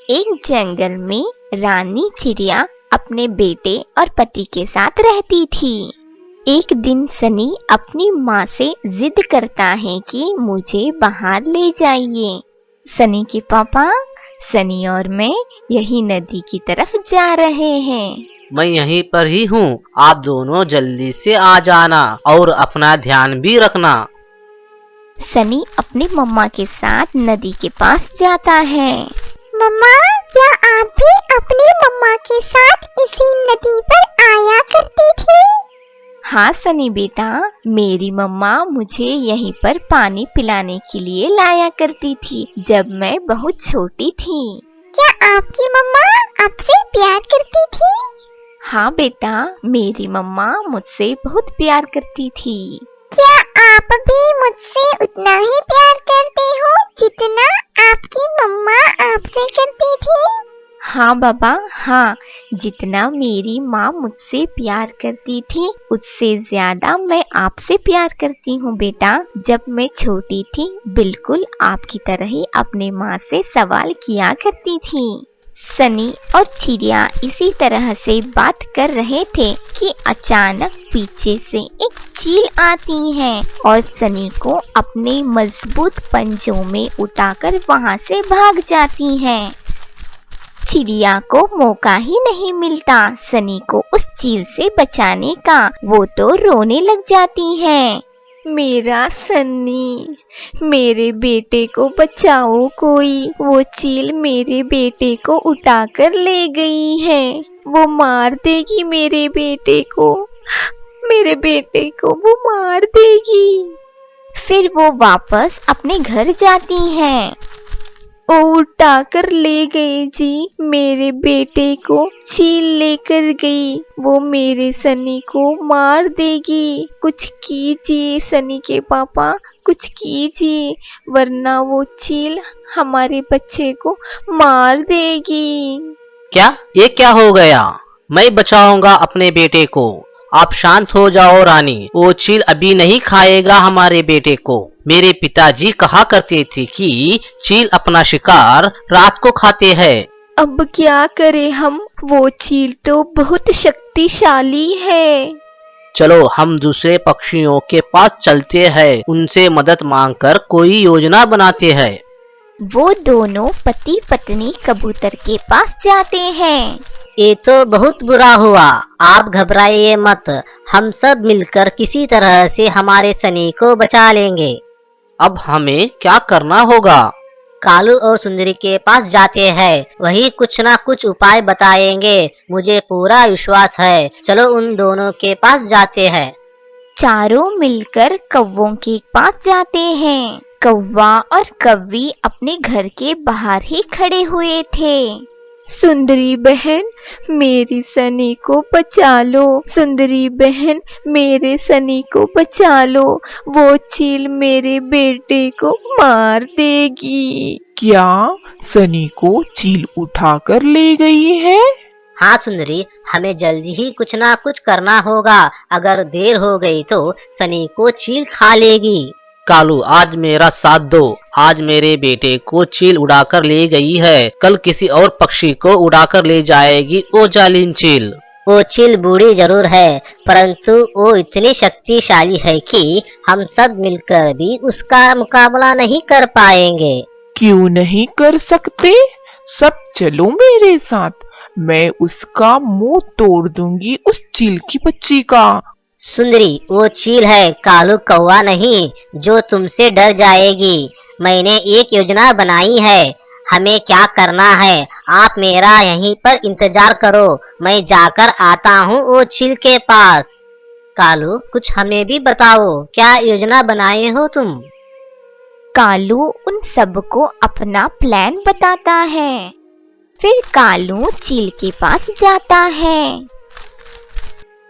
एक जंगल में रानी चिड़िया अपने बेटे और पति के साथ रहती थी। एक दिन सनी अपनी माँ से जिद करता है कि मुझे बाहर ले जाइए। सनी के पापा, सनी और मैं यही नदी की तरफ जा रहे हैं। मैं यहीं पर ही हूँ, आप दोनों जल्दी से आ जाना और अपना ध्यान भी रखना। सनी अपनी मम्मा के साथ नदी के पास जाता है। मम्मा, क्या आप भी अपनी मम्मा के साथ इसी नदी पर आया करती थी? हाँ सनी बेटा, मेरी मम्मा मुझे यहीं पर पानी पिलाने के लिए लाया करती थी जब मैं बहुत छोटी थी। क्या आपकी मम्मा आपसे प्यार करती थी? हाँ बेटा, मेरी मम्मा मुझसे बहुत प्यार करती थी। क्या आप भी मुझसे उतना ही प्यार करते हो जितना आपकी मम्मा आपसे करती थी? हाँ बाबा, हाँ, जितना मेरी माँ मुझसे प्यार करती थी उससे ज्यादा मैं आपसे प्यार करती हूँ बेटा। जब मैं छोटी थी बिल्कुल आपकी तरह ही अपने माँ से सवाल किया करती थी। सनी और चिड़िया इसी तरह से बात कर रहे थे कि अचानक पीछे से एक चील आती है और सनी को अपने मजबूत पंजों में उठाकर वहाँ से भाग जाती है। चिड़िया को मौका ही नहीं मिलता सनी को उस चील से बचाने का। वो तो रोने लग जाती है। मेरा सन्नी, मेरे बेटे को बचाओ कोई, वो चील मेरे बेटे को उठाकर ले गई है, वो मार देगी मेरे बेटे को, मेरे बेटे को वो मार देगी। फिर वो वापस अपने घर जाती हैं। वो उठाकर ले गए जी, मेरे बेटे को चील लेकर गई, वो मेरे सनी को मार देगी। कुछ कीजिए सनी के पापा, कुछ कीजिए वरना वो चील हमारे बच्चे को मार देगी। क्या? ये क्या हो गया? मैं बचाऊंगा अपने बेटे को। आप शांत हो जाओ रानी, वो चील अभी नहीं खाएगा हमारे बेटे को। मेरे पिताजी कहा करते थे कि चील अपना शिकार रात को खाते हैं। अब क्या करें हम, वो चील तो बहुत शक्तिशाली है। चलो हम दूसरे पक्षियों के पास चलते हैं, उनसे मदद मांगकर कोई योजना बनाते हैं। वो दोनों पति पत्नी कबूतर के पास जाते हैं। ये तो बहुत बुरा हुआ, आप घबराइए मत, हम सब मिलकर किसी तरह से हमारे सनी को बचा लेंगे। अब हमें क्या करना होगा? कालू और सुंदरी के पास जाते हैं, वही कुछ ना कुछ उपाय बताएंगे, मुझे पूरा विश्वास है। चलो उन दोनों के पास जाते हैं। चारों मिलकर कौवों के पास जाते हैं। कौवा और कव्वी अपने घर के बाहर ही खड़े हुए थे। सुंदरी बहन, मेरी सनी को बचा लो, सुंदरी बहन मेरे सनी को बचा लो, वो चील मेरे बेटे को मार देगी। क्या सनी को चील उठाकर ले गई है? हाँ सुंदरी, हमें जल्दी ही कुछ ना कुछ करना होगा, अगर देर हो गई तो सनी को चील खा लेगी। कालू, आज मेरा साथ दो। आज मेरे बेटे को चील उड़ाकर ले गई है, कल किसी और पक्षी को उड़ाकर ले जाएगी वो जालिम चील। वो चील बूढ़ी जरूर है, परंतु वो इतनी शक्तिशाली है कि हम सब मिलकर भी उसका मुकाबला नहीं कर पाएंगे। क्यों नहीं कर सकते? सब चलो मेरे साथ, मैं उसका मुंह तोड़ दूंगी उस चील की बच्ची का। सुंदरी, वो चील है, कालू कौवा नहीं, जो तुमसे डर जाएगी। मैंने एक योजना बनाई है, हमें क्या करना है, आप मेरा यहीं पर इंतजार करो, मैं जाकर आता हूँ वो चील के पास। कालू, कुछ हमें भी बताओ, क्या योजना बनाए हो तुम? कालू उन सबको अपना प्लान बताता है। फिर कालू चील के पास जाता है।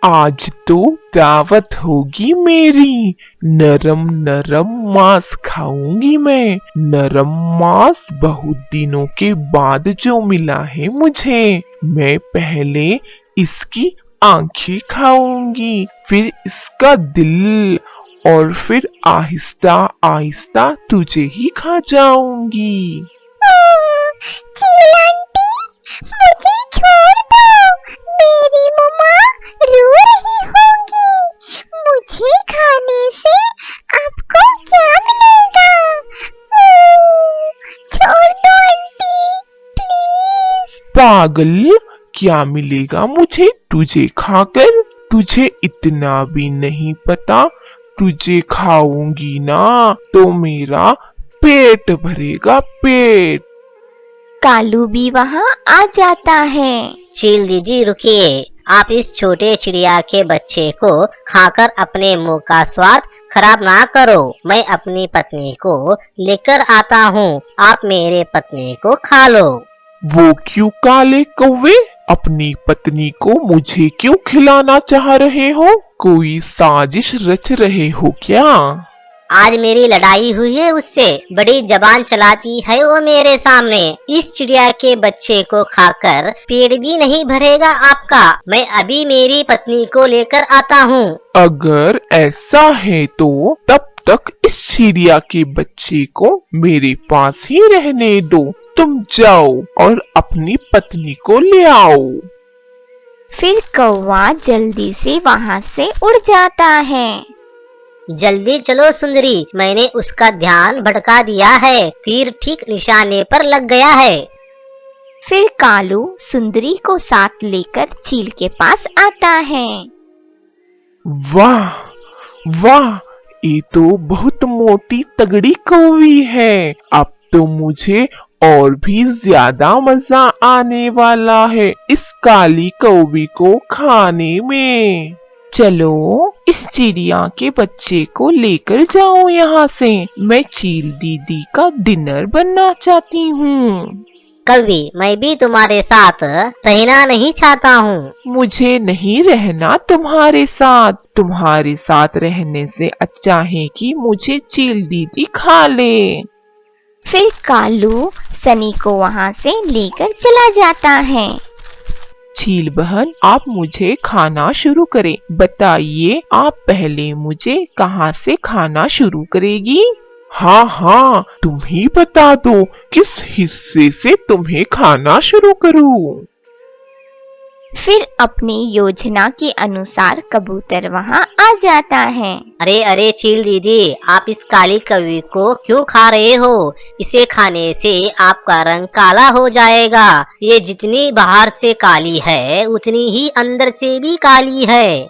आज तो दावत होगी मेरी, नरम नरम मांस खाऊंगी मैं। नरम मांस बहुत दिनों के बाद जो मिला है मुझे। मैं पहले इसकी आंखें खाऊंगी, फिर इसका दिल, और फिर आहिस्ता आहिस्ता तुझे ही खा जाऊंगी। चील आंटी, मुझे छोड़ दो, मेरी मम्मा रो रही होगी। मुझे खाने से आपको क्या मिलेगा? छोड़ दो आंटी, प्लीज। पागल, क्या मिलेगा मुझे तुझे खाकर? तुझे इतना भी नहीं पता, तुझे खाऊंगी ना तो मेरा पेट भरेगा, पेट। कालू भी वहाँ आ जाता है। चील दीदी रुकिए, आप इस छोटे चिड़िया के बच्चे को खाकर अपने मुंह का स्वाद खराब ना करो। मैं अपनी पत्नी को लेकर आता हूँ, आप मेरे पत्नी को खा लो। वो क्यों काले कौवे? अपनी पत्नी को मुझे क्यों खिलाना चाह रहे हो? कोई साजिश रच रहे हो क्या? आज मेरी लड़ाई हुई है उससे, बड़ी जबान चलाती है वो मेरे सामने। इस चिड़िया के बच्चे को खाकर पेट भी नहीं भरेगा आपका। मैं अभी मेरी पत्नी को लेकर आता हूँ। अगर ऐसा है तो तब तक इस चिड़िया के बच्चे को मेरे पास ही रहने दो। तुम जाओ और अपनी पत्नी को ले आओ। फिर कौवा जल्दी से वहाँ से उड़ जाता है। जल्दी चलो सुंदरी, मैंने उसका ध्यान भटका दिया है, तीर ठीक निशाने पर लग गया है। फिर कालू सुंदरी को साथ लेकर चील के पास आता है। वाह वाह, ये तो बहुत मोटी तगड़ी कौवी है। अब तो मुझे और भी ज्यादा मजा आने वाला है इस काली कौवी को खाने में। चलो इस चिड़िया के बच्चे को लेकर जाओ यहाँ से, मैं चील दीदी का डिनर बनना चाहती हूँ। कौवी, मैं भी तुम्हारे साथ रहना नहीं चाहता हूँ। मुझे नहीं रहना तुम्हारे साथ। तुम्हारे साथ रहने से अच्छा है कि मुझे चील दीदी खा ले। फिर कालू सनी को वहाँ से लेकर चला जाता है। चील बहन, आप मुझे खाना शुरू करें। बताइए, आप पहले मुझे कहाँ से खाना शुरू करेगी? हाँ हाँ, तुम ही बता दो किस हिस्से से तुम्हें खाना शुरू करूँ। फिर अपनी योजना के अनुसार कबूतर वहाँ आ जाता है। अरे अरे चील दीदी, आप इस काली कौवी को क्यों खा रहे हो? इसे खाने से आपका रंग काला हो जाएगा। ये जितनी बाहर से काली है उतनी ही अंदर से भी काली है।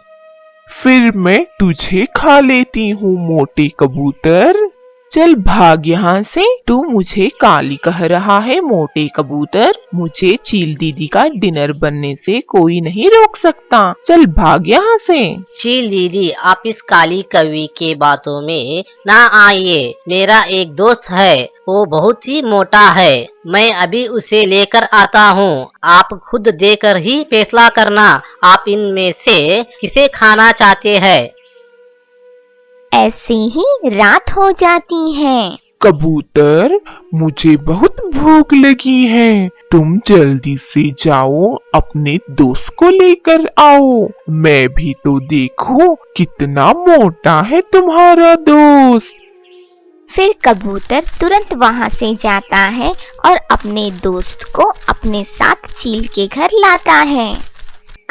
फिर मैं तुझे खा लेती हूँ मोटे कबूतर। चल भाग यहाँ से, तू मुझे काली कह रहा है मोटे कबूतर। मुझे चील दीदी का डिनर बनने से कोई नहीं रोक सकता। चल भाग यहाँ से। चील दीदी, आप इस काली कौवी के बातों में ना आइए। मेरा एक दोस्त है, वो बहुत ही मोटा है, मैं अभी उसे लेकर आता हूँ। आप खुद देकर ही फैसला करना, आप इनमें से किसे खाना चाहते हैं। ऐसे ही रात हो जाती है। कबूतर, मुझे बहुत भूख लगी है, तुम जल्दी से जाओ अपने दोस्त को लेकर आओ। मैं भी तो देखूं कितना मोटा है तुम्हारा दोस्त। फिर कबूतर तुरंत वहाँ से जाता है और अपने दोस्त को अपने साथ चील के घर लाता है।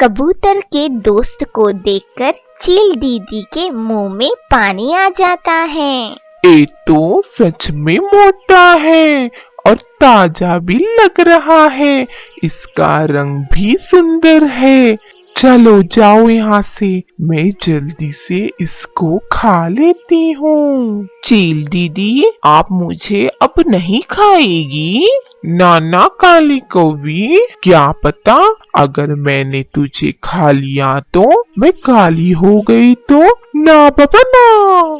कबूतर के दोस्त को देखकर चील दीदी के मुंह में पानी आ जाता है। ये तो सच में मोटा है और ताजा भी लग रहा है, इसका रंग भी सुंदर है। चलो जाओ यहाँ से, मैं जल्दी से इसको खा लेती हूँ। चील दीदी, आप मुझे अब नहीं खाएगी? नाना काली कौवी, क्या पता अगर मैंने तुझे खा लिया तो मैं काली हो गई तो? ना बाबा ना।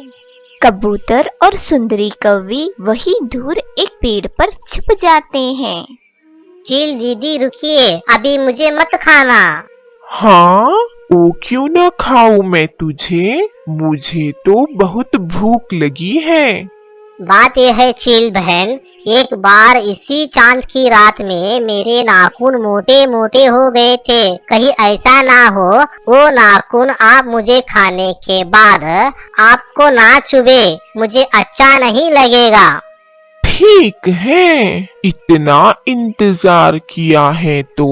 कबूतर और सुंदरी कौवी वही दूर एक पेड़ पर छुप जाते हैं। चील दीदी रुकिए, अभी मुझे मत खाना। हाँ, वो क्यों ना खाऊं मैं तुझे? मुझे तो बहुत भूख लगी है। बात यह है चील बहन, एक बार इसी चांद की रात में मेरे नाखून मोटे मोटे हो गए थे। कहीं ऐसा ना हो वो नाखून आप मुझे खाने के बाद आपको ना चुभे, मुझे अच्छा नहीं लगेगा। ठीक है, इतना इंतजार किया है तो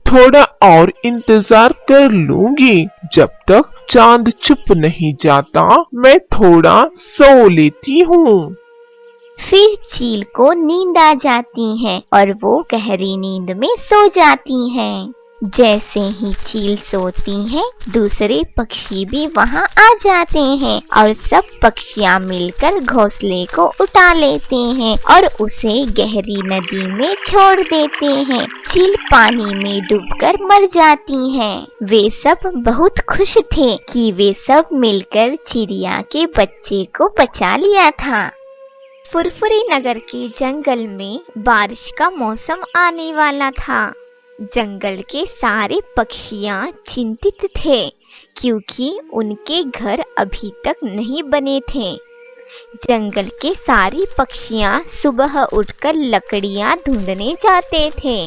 थोड़ा और इंतजार कर लूंगी। जब तक चांद छुप नहीं जाता मैं थोड़ा सो लेती हूँ। फिर चील को नींद आ जाती है और वो गहरी नींद में सो जाती हैं। जैसे ही चील सोती है दूसरे पक्षी भी वहाँ आ जाते हैं और सब पक्षियाँ मिलकर घोंसले को उठा लेते हैं और उसे गहरी नदी में छोड़ देते हैं। चील पानी में डूबकर मर जाती हैं। वे सब बहुत खुश थे कि वे सब मिलकर चिड़िया के बच्चे को बचा लिया था। फुरफुरी नगर के जंगल में बारिश का मौसम आने वाला था। जंगल के सारे पक्षियाँ चिंतित थे क्योंकि उनके घर अभी तक नहीं बने थे। जंगल के सारी पक्षियाँ सुबह उठकर लकड़ियाँ ढूंढने जाते थे।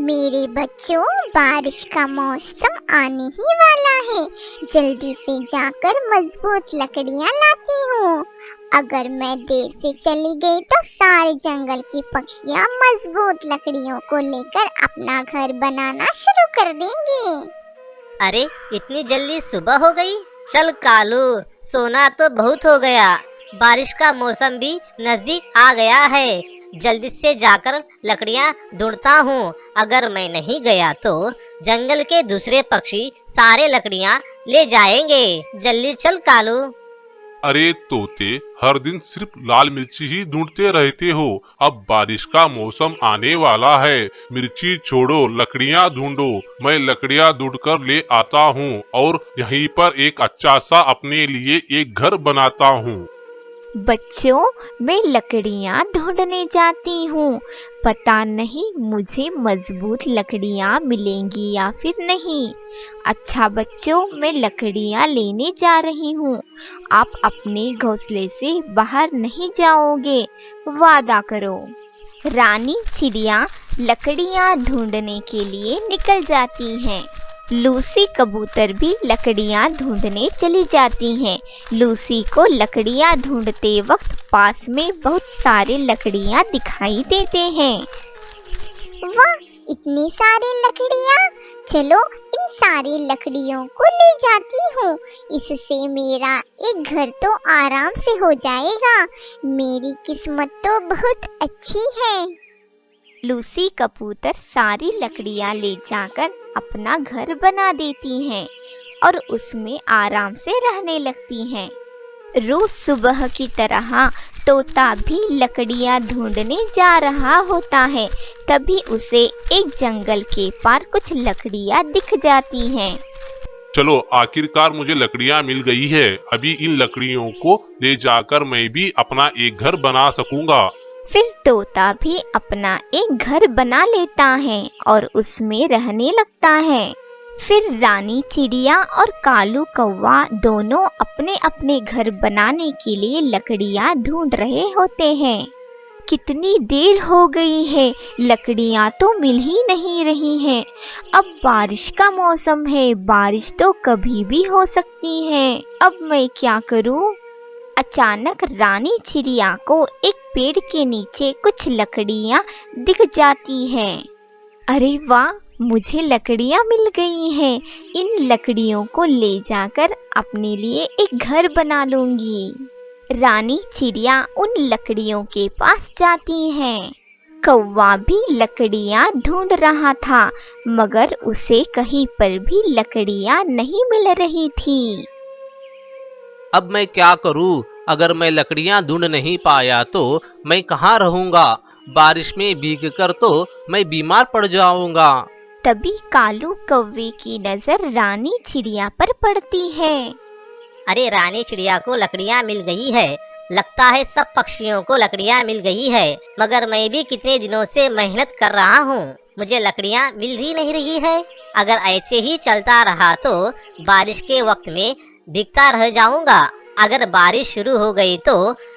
मेरे बच्चों, बारिश का मौसम आने ही वाला है। जल्दी से जाकर मजबूत लकड़ियाँ लाती हूँ। अगर मैं देर से चली गई तो सारे जंगल की पक्षियाँ मजबूत लकड़ियों को लेकर अपना घर बनाना शुरू कर देंगी। अरे इतनी जल्दी सुबह हो गई? चल कालू, सोना तो बहुत हो गया। बारिश का मौसम भी नजदीक आ गया है। जल्दी से जाकर लकड़ियाँ ढूंढता हूँ। अगर मैं नहीं गया तो जंगल के दूसरे पक्षी सारे लकड़ियाँ ले जाएंगे। जल्दी चल कालू। अरे तोते, हर दिन सिर्फ लाल मिर्ची ही ढूंढते रहते हो। अब बारिश का मौसम आने वाला है। मिर्ची छोड़ो, लकड़ियाँ ढूंढो। मैं लकड़ियाँ ढूंढकर ले आता हूँ और यहीं पर एक अच्छा सा अपने लिए एक घर बनाता हूँ। बच्चों, मैं लकड़ियाँ ढूंढने जाती हूँ। पता नहीं मुझे मजबूत लकड़ियाँ मिलेंगी या फिर नहीं। अच्छा बच्चों, मैं लकड़ियाँ लेने जा रही हूँ। आप अपने घोंसले से बाहर नहीं जाओगे, वादा करो। रानी चिड़िया लकड़ियाँ ढूंढने के लिए निकल जाती हैं। लूसी कबूतर भी लकड़ियाँ ढूंढने चली जाती हैं। लूसी को लकड़ियाँ ढूंढते वक्त पास में बहुत सारे लकड़ियाँ दिखाई देते हैं। वाह, इतनी सारी लकड़ियाँ! चलो इन सारी लकड़ियों को ले जाती हूँ। इससे मेरा एक घर तो आराम से हो जाएगा। मेरी किस्मत तो बहुत अच्छी है। लूसी कबूतर सारी लकड़ियाँ ले जाकर अपना घर बना देती हैं और उसमें आराम से रहने लगती हैं। रोज सुबह की तरह तोता भी लकड़ियाँ ढूंढने जा रहा होता है। तभी उसे एक जंगल के पार कुछ लकड़ियाँ दिख जाती हैं। चलो, आखिरकार मुझे लकड़ियाँ मिल गई है। अभी इन लकड़ियों को ले जाकर मैं भी अपना एक घर बना सकूंगा। फिर तोता भी अपना एक घर बना लेता है और उसमें रहने लगता है। फिर रानी चिड़िया और कालू कौवा दोनों अपने अपने घर बनाने के लिए लकड़ियाँ ढूंढ रहे होते हैं। कितनी देर हो गई है, लकड़ियाँ तो मिल ही नहीं रही हैं। अब बारिश का मौसम है, बारिश तो कभी भी हो सकती है। अब मैं क्या करूँ? अचानक रानी चिड़िया को एक पेड़ के नीचे कुछ लकड़ियाँ दिख जाती हैं। अरे वाह, मुझे लकड़ियाँ मिल गई हैं। इन लकड़ियों को ले जाकर अपने लिए एक घर बना लूंगी। रानी चिड़िया उन लकड़ियों के पास जाती है। कौवा भी लकड़ियाँ ढूंढ रहा था, मगर उसे कहीं पर भी लकड़ियाँ नहीं मिल रही थी। अब मैं क्या करूं? अगर मैं लकड़ियां ढूंढ नहीं पाया तो मैं कहाँ रहूंगा? बारिश में भीगकर तो मैं बीमार पड़ जाऊंगा। तभी कालू कौवे की नजर रानी चिड़िया पर पड़ती है। अरे रानी चिड़िया को लकड़ियाँ मिल गई है। लगता है सब पक्षियों को लकड़ियाँ मिल गई है, मगर मैं भी कितने दिनों से मेहनत कर रहा हूँ, मुझे लकड़ियाँ मिल ही नहीं रही है। अगर ऐसे ही चलता रहा तो बारिश के वक्त में भीगता रह जाऊंगा। अगर बारिश शुरू हो गई तो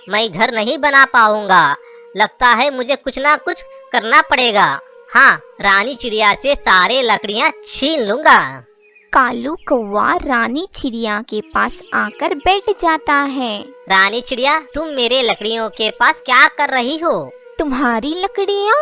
मैं घर नहीं बना पाऊंगा। लगता है मुझे कुछ ना कुछ करना पड़ेगा। हाँ, रानी चिड़िया से सारे लकड़ियाँ छीन लूंगा। कालू कौवा रानी चिड़िया के पास आकर बैठ जाता है। रानी चिड़िया, तुम मेरे लकड़ियों के पास क्या कर रही हो? तुम्हारी लकड़ियाँ?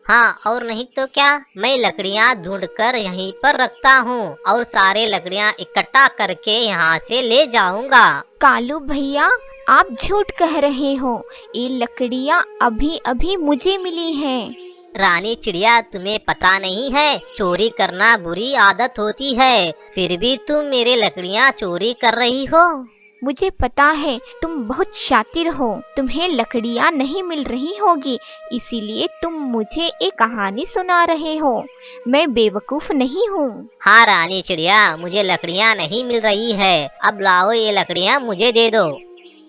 हाँ, और नहीं तो क्या, मैं लकड़ियाँ ढूंढकर यहीं पर रखता हूँ और सारे लकड़ियाँ इकट्ठा करके यहाँ से ले जाऊंगा। कालू भैया, आप झूठ कह रहे हो, ये लकड़ियाँ अभी अभी मुझे मिली हैं। रानी चिड़िया, तुम्हें पता नहीं है, चोरी करना बुरी आदत होती है, फिर भी तुम मेरे लकड़ियाँ चोरी कर रही हो। मुझे पता है, तुम बहुत शातिर हो, तुम्हें लकड़ियाँ नहीं मिल रही होगी, इसीलिए तुम मुझे एक कहानी सुना रहे हो। मैं बेवकूफ नहीं हूँ। हाँ रानी चिड़िया, मुझे लकड़ियाँ नहीं मिल रही है, अब लाओ ये लकड़ियाँ मुझे दे दो।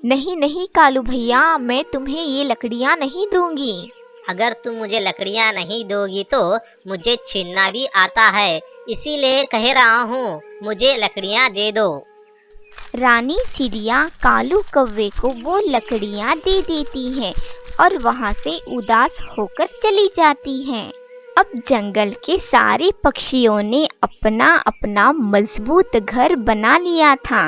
नहीं नहीं कालू भैया, मैं तुम्हें ये लकड़ियाँ नहीं दूंगी। अगर तुम मुझे लकड़ियाँ नहीं दोगी तो मुझे छीनना भी आता है, इसीलिए कह रहा हूँ, मुझे लकड़ियाँ दे दो। रानी चिड़िया कालू कौवे को वो लकड़ियाँ दे देती है और वहाँ से उदास होकर चली जाती है। अब जंगल के सारे पक्षियों ने अपना अपना मजबूत घर बना लिया था,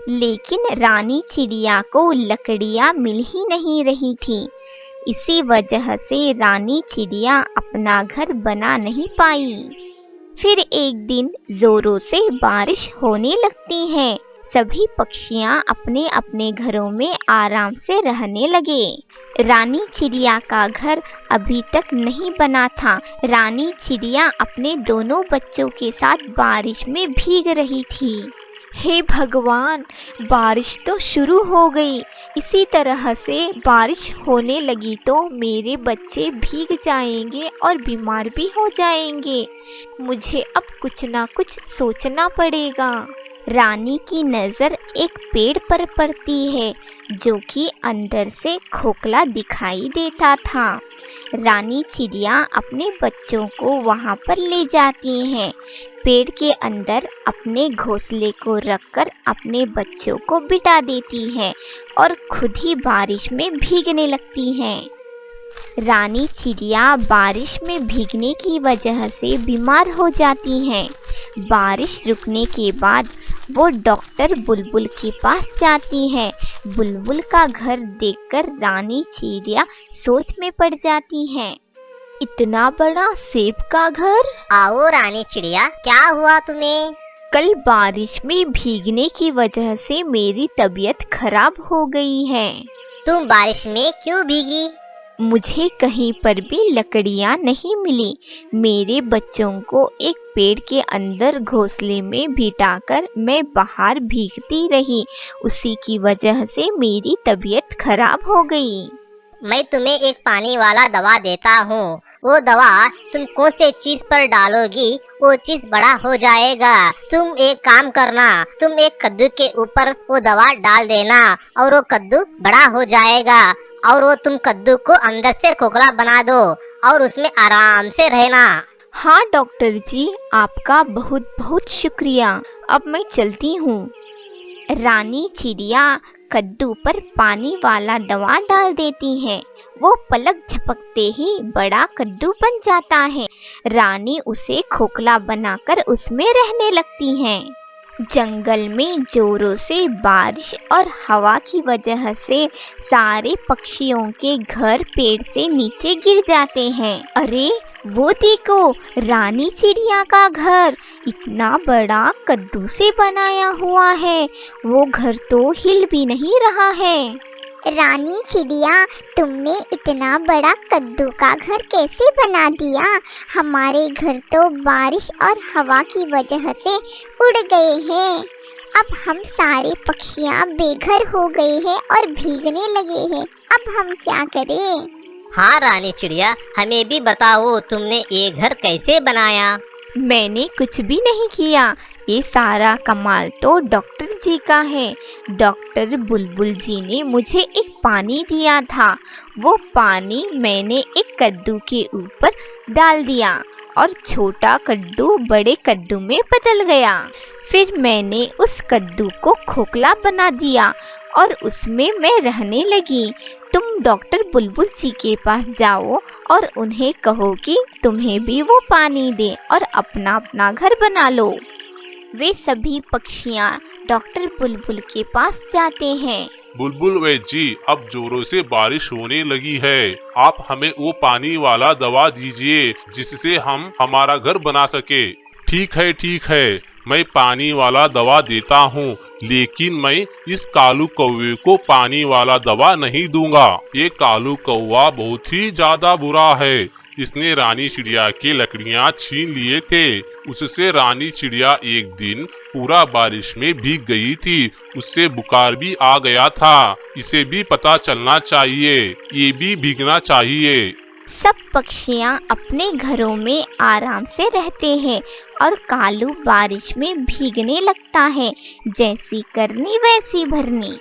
लेकिन रानी चिड़िया को लकड़ियाँ मिल ही नहीं रही थी। इसी वजह से रानी चिड़िया अपना घर बना नहीं पाई। फिर एक दिन जोरों से बारिश होने लगती है। सभी पक्षियाँ अपने अपने घरों में आराम से रहने लगे। रानी चिड़िया का घर अभी तक नहीं बना था। रानी चिड़िया अपने दोनों बच्चों के साथ बारिश में भीग रही थी। हे भगवान, बारिश तो शुरू हो गई। इसी तरह से बारिश होने लगी तो मेरे बच्चे भीग जाएंगे और बीमार भी हो जाएंगे। मुझे अब कुछ ना कुछ सोचना पड़ेगा। रानी की नज़र एक पेड़ पर पड़ती है जो कि अंदर से खोखला दिखाई देता था। रानी चिड़िया अपने बच्चों को वहां पर ले जाती है। पेड़ के अंदर अपने घोंसले को रखकर अपने बच्चों को बिठा देती है और खुद ही बारिश में भीगने लगती है। रानी चिड़िया बारिश में भीगने की वजह से बीमार हो जाती है। बारिश रुकने के बाद वो डॉक्टर बुलबुल के पास जाती है। बुलबुल का घर देखकर रानी चिड़िया सोच में पड़ जाती है। इतना बड़ा सेब का घर? आओ रानी चिड़िया, क्या हुआ तुम्हें? कल बारिश में भीगने की वजह से मेरी तबीयत खराब हो गई है। तुम बारिश में क्यों भीगी? मुझे कहीं पर भी लकड़ियाँ नहीं मिली। मेरे बच्चों को एक पेड़ के अंदर घोंसले में बिठाकर मैं बाहर भीगती रही। उसी की वजह से मेरी तबीयत खराब हो गई। मैं तुम्हें एक पानी वाला दवा देता हूँ। वो दवा तुम कौन से चीज पर डालोगी वो चीज बड़ा हो जाएगा। तुम एक काम करना, तुम एक कद्दू के ऊपर वो दवा डाल देना और वो कद्दू बड़ा हो जाएगा और वो तुम कद्दू को अंदर से खोखला बना दो और उसमें आराम से रहना। हाँ डॉक्टर जी, आपका बहुत बहुत शुक्रिया। अब मैं चलती हूँ। रानी चिड़िया कद्दू पर पानी वाला दवा डाल देती है। वो पलक झपकते ही बड़ा कद्दू बन जाता है। रानी उसे खोखला बनाकर उसमें रहने लगती है। जंगल में जोरों से बारिश और हवा की वजह से सारे पक्षियों के घर पेड़ से नीचे गिर जाते हैं। अरे वो देखो, रानी चिड़िया का घर इतना बड़ा कद्दू से बनाया हुआ है। वो घर तो हिल भी नहीं रहा है। रानी चिड़िया, तुमने इतना बड़ा कद्दू का घर कैसे बना दिया? हमारे घर तो बारिश और हवा की वजह से उड़ गए हैं। अब हम सारे पक्षियाँ बेघर हो गए हैं और भीगने लगे हैं। अब हम क्या करें? हाँ रानी चिड़िया, हमें भी बताओ, तुमने ये घर कैसे बनाया? मैंने कुछ भी नहीं किया। ये सारा कमाल तो डॉक्टर जी का है। डॉक्टर बुलबुल जी ने मुझे एक पानी दिया था। वो पानी मैंने एक कद्दू के ऊपर डाल दिया और छोटा कद्दू बड़े कद्दू में बदल गया। फिर मैंने उस कद्दू को खोखला बना दिया और उसमें मैं रहने लगी। तुम डॉक्टर बुलबुल जी के पास जाओ और उन्हें कहो कि तुम्हें भी वो पानी दे और अपना अपना घर बना लो। वे सभी पक्षियाँ डॉक्टर बुलबुल के पास जाते हैं। बुलबुल वैद्य जी, अब जोरों से बारिश होने लगी है। आप हमें वो पानी वाला दवा दीजिए जिससे हम हमारा घर बना सके। ठीक है, मैं पानी वाला दवा देता हूँ, लेकिन मैं इस कालू कौवे को पानी वाला दवा नहीं दूंगा। ये कालू कौवा बहुत ही ज्यादा बुरा है। इसने रानी चिड़िया की लकड़ियाँ छीन लिए थे। उससे रानी चिड़िया एक दिन पूरा बारिश में भीग गई थी। उससे बुखार भी आ गया था। इसे भी पता चलना चाहिए, ये भी भीगना चाहिए। सब पक्षियाँ अपने घरों में आराम से रहते हैं और कालू बारिश में भीगने लगता है। जैसी करनी वैसी भरनी।